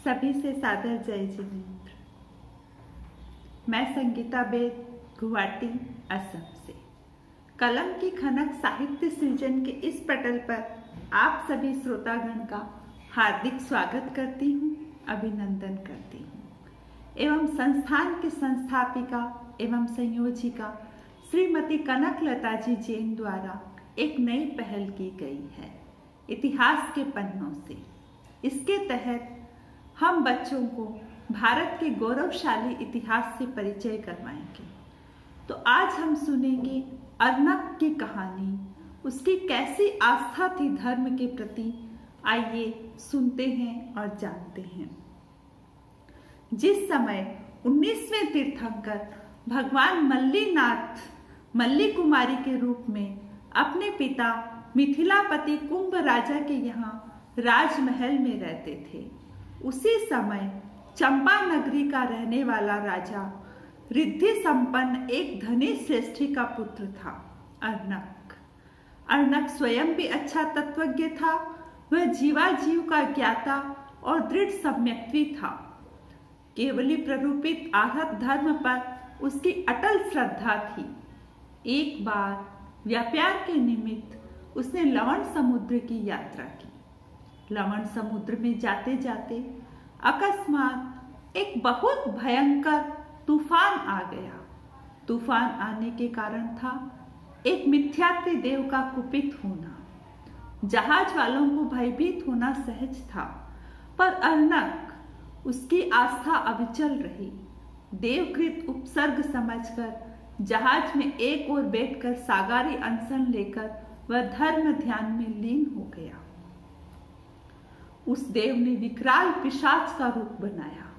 सभी से सादर जय जिनेंद्र। मैं संगीता बेद गुवाहाटी असम से कलम की खनक साहित्य सृजन के इस पटल पर आप सभी श्रोतागण का हार्दिक स्वागत करती हूँ, अभिनंदन करती हूँ एवं संस्थान की संस्थापिका एवं संयोजिका श्रीमती कनकलता जी जैन द्वारा एक नई पहल की गई है इतिहास के पन्नों से। इसके तहत हम बच्चों को भारत के गौरवशाली इतिहास से परिचय करवाएंगे। तो आज हम सुनेंगे अर्नब की कहानी, उसकी कैसी आस्था थी धर्म के प्रति। आइए सुनते हैं और जानते हैं। जिस समय 19वें तीर्थंकर भगवान मल्ली कुमारी के रूप में अपने पिता मिथिलापति कुंभ राजा के यहाँ राजमहल में रहते थे, उसी समय चंपा नगरी का रहने वाला राजा रिद्धि संपन्न एक धनी श्रेष्ठी का पुत्र था अर्नब। अर्नब स्वयं भी अच्छा तत्वज्ञ था। वह जीवाजीव का ज्ञाता और दृढ़ सम्यक्त्वी था। केवली प्ररूपित आहत धर्म पर उसकी अटल श्रद्धा थी। एक बार व्यापार के निमित्त उसने लवण समुद्र की यात्रा की। लवण समुद्र में जाते जाते अकस्मात एक बहुत भयंकर तूफान आ गया। तूफान आने के कारण था एक मिथ्यात्व देव का कुपित होना। जहाज वालों को भयभीत होना सहज था, पर अर्नब उसकी आस्था अविचल रही। देवकृत उपसर्ग समझकर जहाज में एक ओर बैठकर सागारी अनशन लेकर वह धर्म ध्यान में लीन हो गया। उस देव ने विकराल पिशाच का रूप बनाया।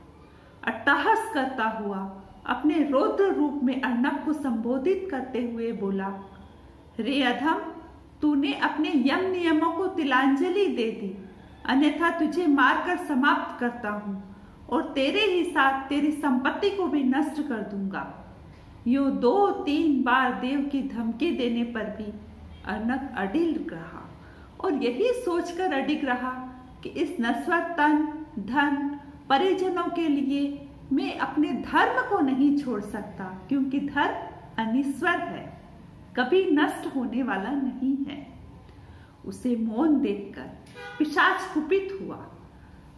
अट्टहास करता हुआ अपने रौद्र रूप में अर्नब को संबोधित करते हुए बोला, रे अधम, तूने अपने यम नियमों को तिलांजलि दे दी, अन्यथा तुझे मारकर समाप्त करता हूं और तेरे ही साथ तेरी संपत्ति को भी नष्ट कर दूंगा। यूं 2-3 बार देव की धमकी देने पर भी अर्नब अडिग रहा और यही सोचकर अडिग रहा कि इस नश्वर तन धन परिजनों के लिए मैं अपने धर्म को नहीं छोड़ सकता, क्योंकि धर्म अनिश्वर है, कभी नष्ट होने वाला नहीं है। उसे मौन देखकर पिशाच कुपित हुआ।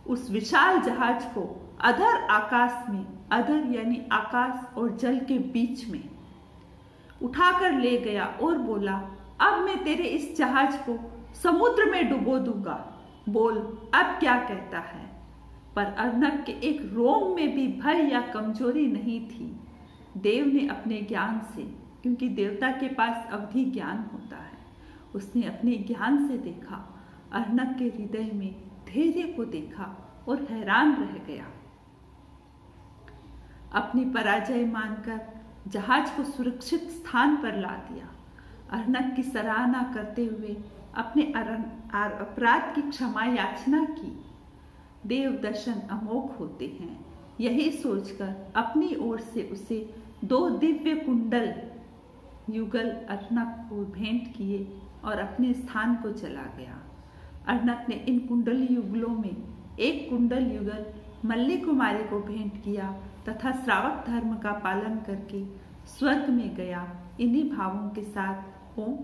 उस विशाल जहाज को अधर आकाश में, अधर यानी आकाश और जल के बीच में उठाकर ले गया और बोला, अब मैं तेरे इस जहाज को समुद्र में डुबो दूंगा, बोल अब क्या कहता है। पर अर्नब के एक रोम में भी भय या कमजोरी नहीं थी। देव ने अपने ज्ञान से, क्योंकि देवता के पास अवधि ज्ञान होता है, उसने अपने ज्ञान से देखा, अर्नब के हृदय में धैर्य को देखा और हैरान रह गया। अपनी पराजय मानकर जहाज को सुरक्षित स्थान पर ला दिया। अर्नब की सराहना करते हुए अपने अपराध की क्षमा याचना की। देव दर्शन अमोघ होते हैं, यही सोचकर अपनी ओर से उसे 2 दिव्य कुंडल युगल अर्नब को भेंट किए और अपने स्थान को चला गया। अर्नब ने इन कुंडल युगलों में एक कुंडल युगल मल्ली कुमारी को भेंट किया तथा श्रावक धर्म का पालन करके स्वर्ग में गया। इन्हीं भावों के साथ ओम